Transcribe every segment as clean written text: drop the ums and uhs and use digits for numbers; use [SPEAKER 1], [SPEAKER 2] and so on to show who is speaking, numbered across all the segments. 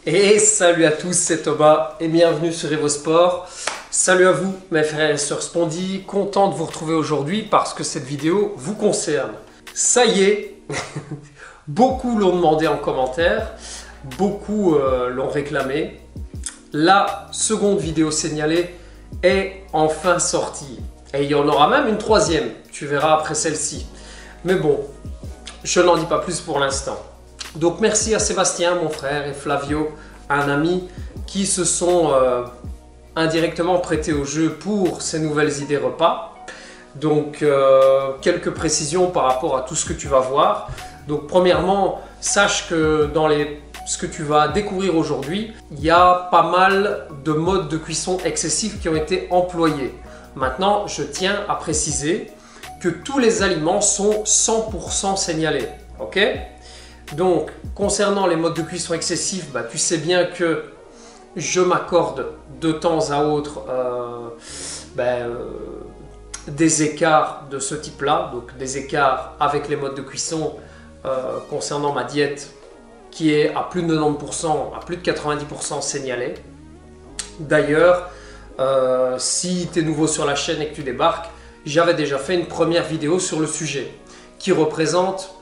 [SPEAKER 1] Et salut à tous, c'est Thomas et bienvenue sur EvoSport. Salut à vous mes frères et sœurs Spondy, content de vous retrouver aujourd'hui parce que cette vidéo vous concerne. Ça y est, beaucoup l'ont demandé en commentaire, beaucoup l'ont réclamé. La seconde vidéo signalée est enfin sortie. Et il y en aura même une troisième, tu verras après celle-ci. Mais bon, je n'en dis pas plus pour l'instant. Donc merci à Sébastien, mon frère, et Flavio, un ami, qui se sont indirectement prêtés au jeu pour ces nouvelles idées repas. Donc quelques précisions par rapport à tout ce que tu vas voir. Donc premièrement, sache que dans ce que tu vas découvrir aujourd'hui, il y a pas mal de modes de cuisson excessifs qui ont été employés. Maintenant, je tiens à préciser que tous les aliments sont 100% signalés. Ok ? Donc, concernant les modes de cuisson excessifs, tu sais bien que je m'accorde de temps à autre des écarts de ce type-là, donc des écarts avec les modes de cuisson concernant ma diète qui est à plus de 90%, à plus de 90% signalée. D'ailleurs, si tu es nouveau sur la chaîne et que tu débarques, j'avais déjà fait une première vidéo sur le sujet qui représente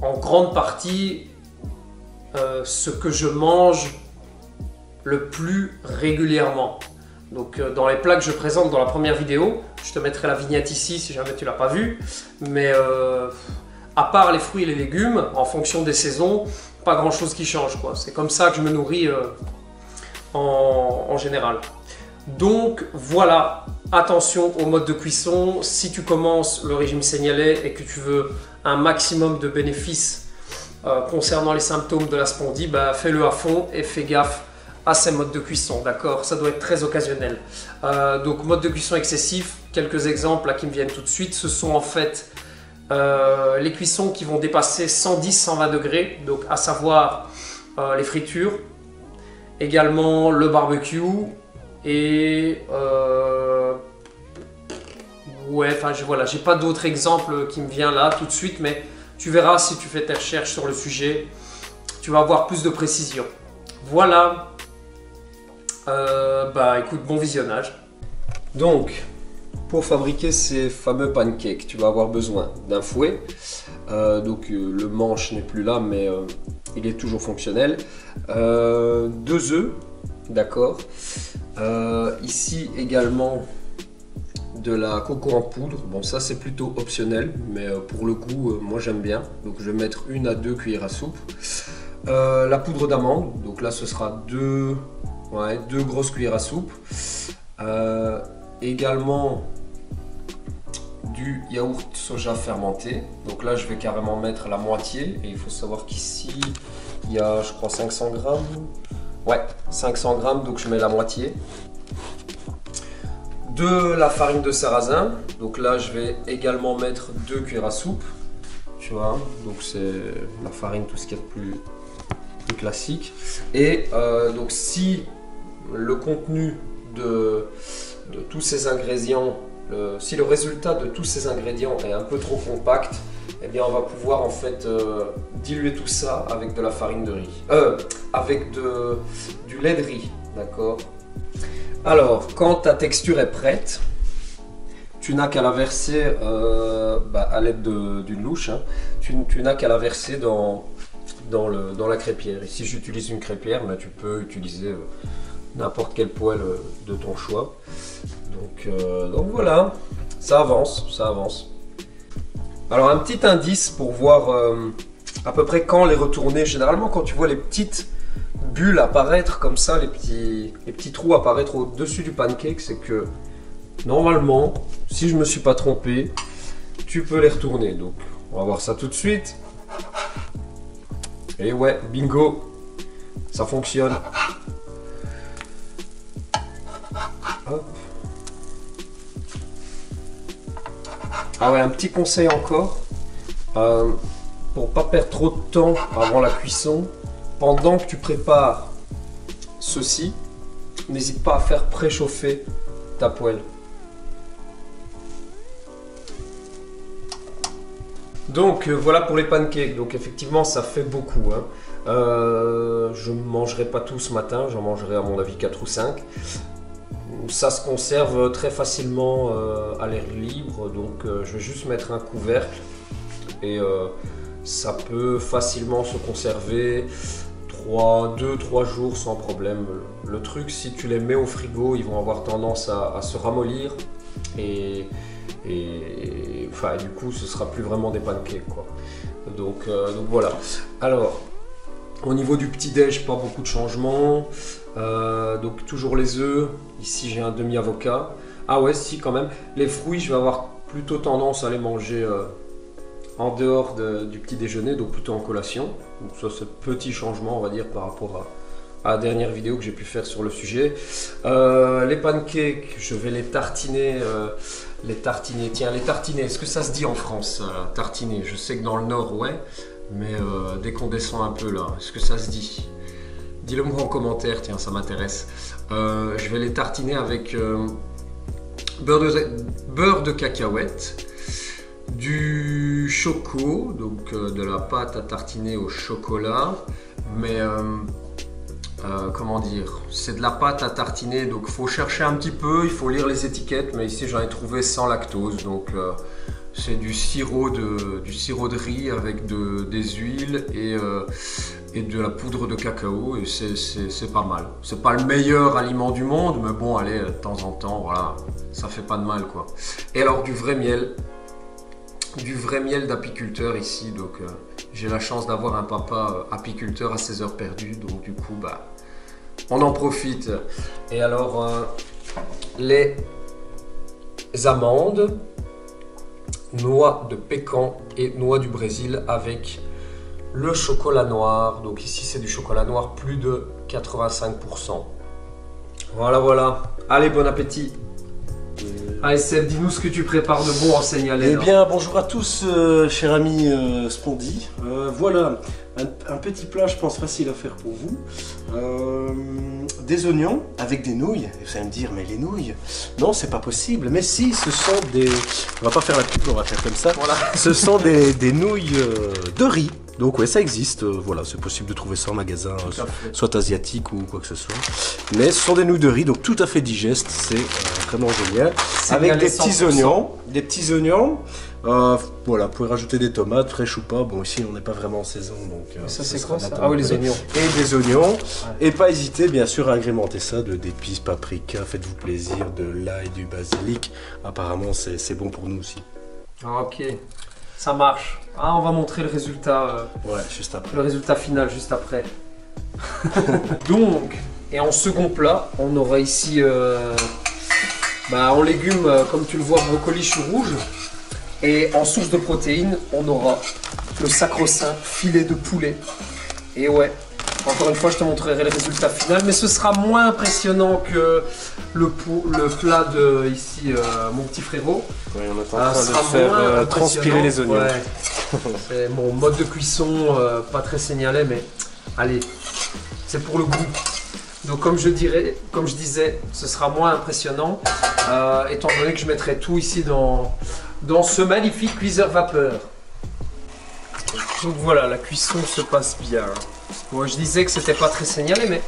[SPEAKER 1] en grande partie ce que je mange le plus régulièrement. Donc dans les plats que je présente dans la première vidéo, je te mettrai la vignette ici si jamais tu ne l'as pas vue, mais à part les fruits et les légumes, en fonction des saisons, pas grand chose qui change, quoi. C'est comme ça que je me nourris en général. Donc voilà, attention au mode de cuisson. Si tu commences le régime signalé et que tu veux un maximum de bénéfices concernant les symptômes de la spondie, fais-le à fond et fais gaffe à ces modes de cuisson, d'accord? Ça doit être très occasionnel. Donc mode de cuisson excessif, quelques exemples là, qui me viennent tout de suite, ce sont en fait les cuissons qui vont dépasser 110-120 degrés, donc à savoir les fritures, également le barbecue et voilà, j'ai pas d'autres exemples qui me viennent là tout de suite, mais tu verras si tu fais tes recherches sur le sujet, tu vas avoir plus de précision. Voilà, écoute, bon visionnage. Donc, pour fabriquer ces fameux pancakes, tu vas avoir besoin d'un fouet. Le manche n'est plus là, mais il est toujours fonctionnel. 2 œufs, d'accord. Ici également de la coco en poudre. Bon, ça c'est plutôt optionnel, mais pour le coup, moi j'aime bien. Donc je vais mettre 1 à 2 cuillères à soupe. La poudre d'amande, donc là ce sera 2 grosses cuillères à soupe. Également du yaourt soja fermenté, donc là je vais carrément mettre la moitié, et il faut savoir qu'ici il y a je crois 500 grammes, ouais 500 grammes, donc je mets la moitié. De la farine de sarrasin, donc là je vais également mettre 2 cuillères à soupe, tu vois, donc c'est la farine, tout ce qui est plus classique. Et donc si le contenu de tous ces ingrédients, si le résultat de tous ces ingrédients est un peu trop compact, eh bien on va pouvoir en fait diluer tout ça avec de la farine de riz, avec du lait de riz, d'accord. Alors quand ta texture est prête, tu n'as qu'à la verser à l'aide d'une louche, hein. Tu n'as qu'à la verser dans la crêpière. Ici j'utilise une crêpière, mais tu peux utiliser n'importe quel poêle de ton choix. Donc voilà, ça avance, ça avance. Alors un petit indice pour voir à peu près quand les retourner. Généralement quand tu vois les petites bulles apparaître comme ça, les petits trous apparaître au-dessus du pancake, c'est que normalement, si je me suis pas trompé, tu peux les retourner. Donc on va voir ça tout de suite. Et ouais, bingo, ça fonctionne. Hop. Ah ouais, un petit conseil encore, pour pas perdre trop de temps avant la cuisson, pendant que tu prépares ceci, n'hésite pas à faire préchauffer ta poêle. Donc voilà pour les pancakes. Donc effectivement ça fait beaucoup, hein. je ne mangerai pas tout ce matin, j'en mangerai à mon avis 4 ou 5. Ça se conserve très facilement à l'air libre, donc je vais juste mettre un couvercle et ça peut facilement se conserver 2-3 jours sans problème. Le truc, si tu les mets au frigo, ils vont avoir tendance à se ramollir et enfin, du coup ce sera plus vraiment des pancakes quoi. Donc voilà. Alors au niveau du petit déj, pas beaucoup de changements. Donc toujours les œufs. Ici j'ai un demi avocat. Ah ouais, si, quand même. Les fruits, je vais avoir plutôt tendance à les manger en dehors du petit déjeuner, donc plutôt en collation. Donc ça, c'est petit changement, on va dire, par rapport à la dernière vidéo que j'ai pu faire sur le sujet. Les pancakes, je vais les tartiner. Tiens, les tartiner, est-ce que ça se dit en France, tartiner? Je sais que dans le Nord, ouais. Mais dès qu'on descend un peu là, est-ce que ça se dit? Dis-le moi en commentaire, tiens, ça m'intéresse. Je vais les tartiner avec beurre de cacahuète, du choco, donc de la pâte à tartiner au chocolat, mais comment dire, c'est de la pâte à tartiner, donc il faut chercher un petit peu, il faut lire les étiquettes, mais ici j'en ai trouvé sans lactose, donc c'est du sirop de riz avec des huiles et de la poudre de cacao, et c'est pas mal. C'est pas le meilleur aliment du monde, mais bon, allez, de temps en temps, voilà, ça fait pas de mal quoi. Et alors du vrai miel d'apiculteur ici, donc j'ai la chance d'avoir un papa apiculteur à ses heures perdues, donc du coup, bah, on en profite. Et alors, les amandes, noix de pécan et noix du Brésil avec le chocolat noir. Donc ici c'est du chocolat noir plus de 85%. Voilà, voilà. Allez, bon appétit. Allez Seb, dis-nous ce que tu prépares de bon en Seignalais.
[SPEAKER 2] Eh bien, bonjour à tous, chers amis Spondi. Voilà, un petit plat, je pense, facile à faire pour vous. Des oignons avec des nouilles. Et vous allez me dire, mais les nouilles? Non, c'est pas possible. Mais si, ce sont des... On va pas faire la pub, on va faire comme ça. Voilà. Ce sont des nouilles de riz. Donc ouais, ça existe, voilà, c'est possible de trouver ça en magasin, soit asiatique ou quoi que ce soit. Mais ce sont des nouilles de riz, donc tout à fait digestes, c'est vraiment génial. Avec des petits oignons, voilà, vous pouvez rajouter des tomates, fraîches ou pas. Bon, ici on n'est pas vraiment en saison, donc...
[SPEAKER 1] ça c'est quoi ça? Ah oui, les oignons.
[SPEAKER 2] Et des oignons, ouais. Et pas hésiter bien sûr à agrémenter ça d'épices, paprika, faites-vous plaisir, de l'ail, du basilic. Apparemment c'est bon pour nous aussi.
[SPEAKER 1] Ok. Ça marche. Ah, on va montrer le résultat.
[SPEAKER 2] Ouais, juste après.
[SPEAKER 1] Le résultat final juste après. Donc, et en second plat, on aura ici en légumes, comme tu le vois, brocoli, chou rouge. Et en source de protéines, on aura le sacro-saint filet de poulet. Et ouais, encore une fois, je te montrerai le résultat final, mais ce sera moins impressionnant que le plat de ici, mon petit frérot.
[SPEAKER 2] Oui, on est en train de faire transpirer les oignons. Ouais.
[SPEAKER 1] C'est mon mode de cuisson, pas très signalé, mais allez, c'est pour le goût. Donc comme je disais, ce sera moins impressionnant, étant donné que je mettrai tout ici dans ce magnifique cuiseur vapeur. Donc voilà, la cuisson se passe bien. Moi je disais que c'était pas très signalé, mais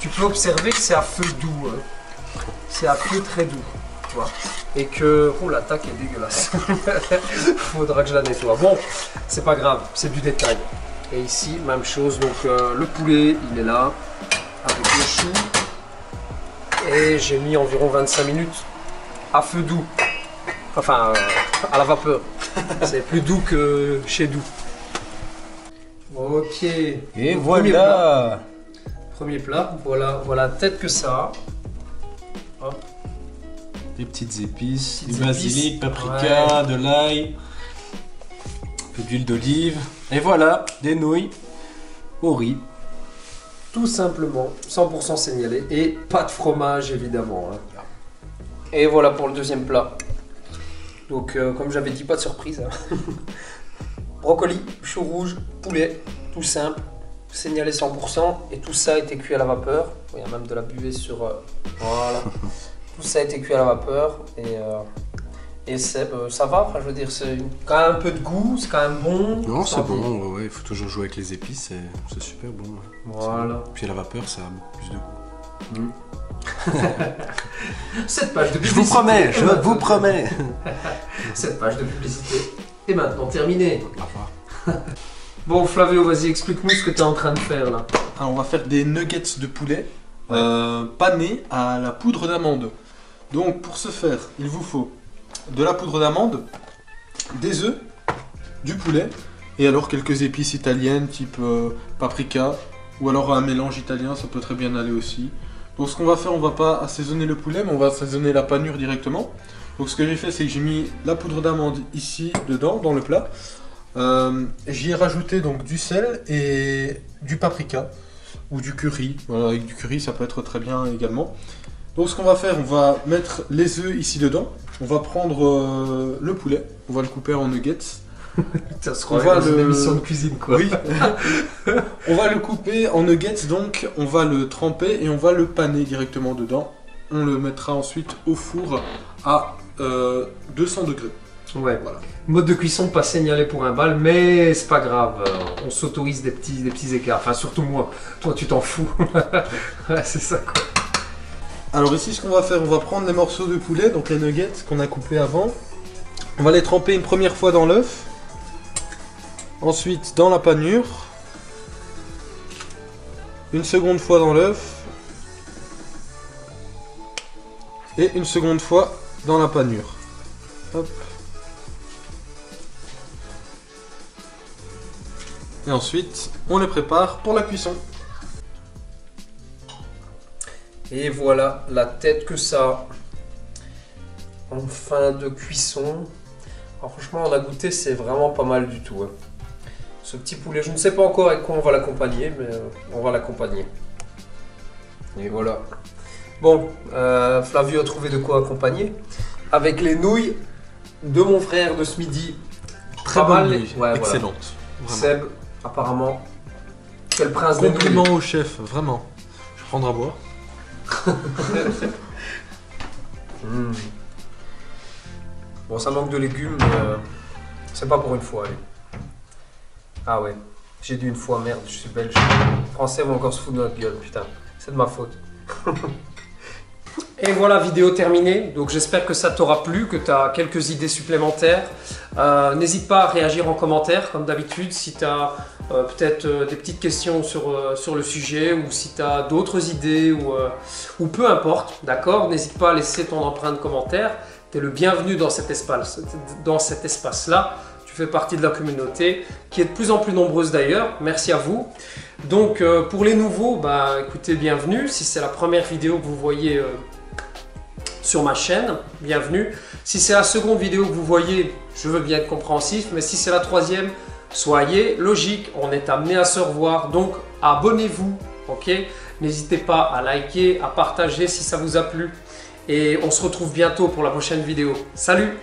[SPEAKER 1] tu peux observer que c'est à feu doux. C'est à feu très doux, tu vois. Et que... Oh, l'attaque est dégueulasse. Faudra que je la nettoie. Bon, c'est pas grave, c'est du détail. Et ici, même chose, donc le poulet, il est là, avec le chou. Et j'ai mis environ 25 minutes à feu doux. Enfin, à la vapeur. C'est plus doux que chez doux. Ok.
[SPEAKER 2] Et voilà.
[SPEAKER 1] Premier plat, voilà tête que ça. Hop.
[SPEAKER 2] Des petites épices, du basilic, paprika, de l'ail, un peu d'huile d'olive. Et voilà, des nouilles au riz.
[SPEAKER 1] Tout simplement, 100% signalé. Et pas de fromage évidemment. Hein. Et voilà pour le deuxième plat. Donc comme j'avais dit, pas de surprise. Hein. Brocoli, chou rouge, poulet, tout simple. Signalé 100%. Et tout ça a été cuit à la vapeur. Il y a même de la buée sur... voilà. Tout ça a été cuit à la vapeur et Et Seb, ça va? Enfin, je veux dire, c'est quand même un peu de goût, c'est quand même bon.
[SPEAKER 2] Non, c'est bon, ouais, il faut toujours jouer avec les épices, c'est super bon. Ouais.
[SPEAKER 1] Voilà.
[SPEAKER 2] Puis à la vapeur, ça a beaucoup plus de goût.
[SPEAKER 1] Cette page de publicité.
[SPEAKER 2] Je vous promets.
[SPEAKER 1] Cette page de publicité est maintenant terminée.
[SPEAKER 2] Au revoir.
[SPEAKER 1] Bon, Flavio, vas-y, explique-nous ce que tu es en train de faire là.
[SPEAKER 3] Alors, on va faire des nuggets de poulet panés à la poudre d'amande. Donc, pour ce faire, il vous faut de la poudre d'amande, des œufs, du poulet, et alors quelques épices italiennes type paprika, ou alors un mélange italien, ça peut très bien aller aussi. Donc ce qu'on va faire, on va pas assaisonner le poulet, mais on va assaisonner la panure directement. Donc ce que j'ai fait, c'est que j'ai mis la poudre d'amande ici, dedans, dans le plat. J'y ai rajouté donc du sel et du paprika, ou du curry. Voilà, avec du curry, ça peut être très bien également. Donc ce qu'on va faire, on va mettre les œufs ici dedans. On va prendre le poulet, on va le couper en nuggets.
[SPEAKER 1] Ça se croit une émission de cuisine quoi.
[SPEAKER 3] Oui. On va le couper en nuggets, donc on va le tremper et on va le paner directement dedans. On le mettra ensuite au four à 200 degrés.
[SPEAKER 1] Ouais.
[SPEAKER 3] Voilà.
[SPEAKER 1] Mode de cuisson pas signalé pour un bal, mais c'est pas grave. On s'autorise des petits écarts. Enfin surtout moi. Toi tu t'en fous. Ouais, c'est ça quoi.
[SPEAKER 3] Alors ici, ce qu'on va faire, on va prendre les morceaux de poulet, donc les nuggets qu'on a coupés avant. On va les tremper une première fois dans l'œuf. Ensuite dans la panure. Une seconde fois dans l'œuf. Et une seconde fois dans la panure. Hop. Et ensuite, on les prépare pour la cuisson.
[SPEAKER 1] Et voilà la tête que ça a en fin de cuisson. Alors franchement, on a goûté, c'est vraiment pas mal du tout. Hein. Ce petit poulet, je ne sais pas encore avec quoi on va l'accompagner, mais on va l'accompagner. Et voilà. Bon, Flavio a trouvé de quoi accompagner. Avec les nouilles de mon frère de ce midi.
[SPEAKER 3] Très bonne nouille,
[SPEAKER 1] ouais,
[SPEAKER 3] excellente.
[SPEAKER 1] Voilà. Seb, apparemment, quel prince des nouilles.
[SPEAKER 3] Compliment au chef, vraiment. Je vais prendre à boire.
[SPEAKER 1] Bon, ça manque de légumes, mais c'est pas pour une fois. Allez. Ah ouais, j'ai dit une fois, merde, je suis belge. Les Français vont encore se foutre de notre gueule, putain. C'est de ma faute. Et voilà, vidéo terminée. Donc j'espère que ça t'aura plu, que tu as quelques idées supplémentaires. N'hésite pas à réagir en commentaire, comme d'habitude, si tu as peut-être des petites questions sur le sujet, ou si tu as d'autres idées, ou peu importe, d'accord? N'hésite pas à laisser ton empreinte commentaire. Tu es le bienvenu dans cet espace-là. Tu fais partie de la communauté, qui est de plus en plus nombreuse d'ailleurs. Merci à vous. Donc pour les nouveaux, bah, écoutez, bienvenue. Si c'est la première vidéo que vous voyez sur ma chaîne, bienvenue. Si c'est la seconde vidéo que vous voyez, je veux bien être compréhensif, mais si c'est la troisième, soyez logique, on est amené à se revoir, donc abonnez-vous, ok? N'hésitez pas à liker, à partager si ça vous a plu, et on se retrouve bientôt pour la prochaine vidéo. Salut!